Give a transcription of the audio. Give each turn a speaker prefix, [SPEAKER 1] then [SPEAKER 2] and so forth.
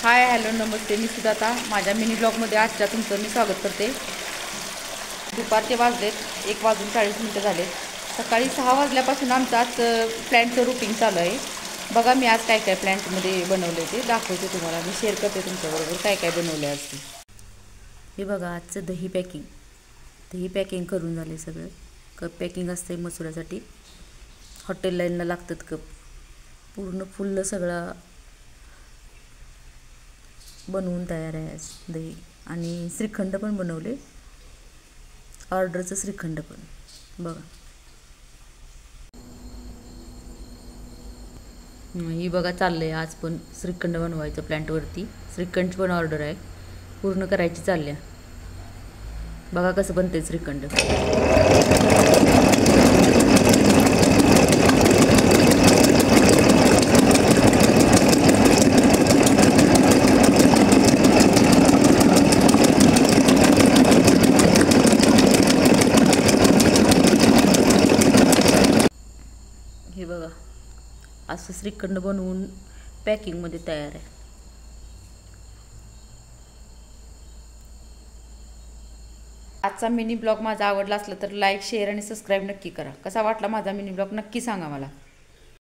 [SPEAKER 1] Hi hello नमस्ते, मी सुजाता. माझ्या mini ब्लॉगमध्ये आजच्या तुमचं मी स्वागत करते. दुपारचे वाजलेत 1:40 झालेत. सकाळी 6 वाजल्यापासून आमचं आज प्लॅन्टचं रुटीन चालू आहे. बघा मी आज काय काय प्लॅन्टमध्ये बनवले ते दाखवते तुम्हाला. मी शेअर करते तुमच्याबरोबर काय काय बनवले आज. हे बघा आजचं दही पॅकिंग करून झाले सगळं. कप पॅकिंग असते मसुरासाठी. हॉटेल लाईनला लागतात कप. पूर्ण फुल्ल सगळा बनवून तयार आहे आज दही. आणि श्रीखंड पण बनवले, ऑर्डरचं श्रीखंड पण बघा. ही बघा चाललं आहे आज पण श्रीखंड बनवायचं प्लॅन्टवरती. श्रीखंडची पण ऑर्डर आहे, पूर्ण करायची चालल्या. बघा कसं बनते श्रीखंड. हे बघा असं श्रीखंड बनवून पॅकिंगमध्ये तयार आहे. आजचा मिनी ब्लॉग माझा आवडला असला तर लाईक शेअर आणि सबस्क्राईब नक्की करा. कसा वाटला माझा मिनी ब्लॉग नक्की सांगा मला.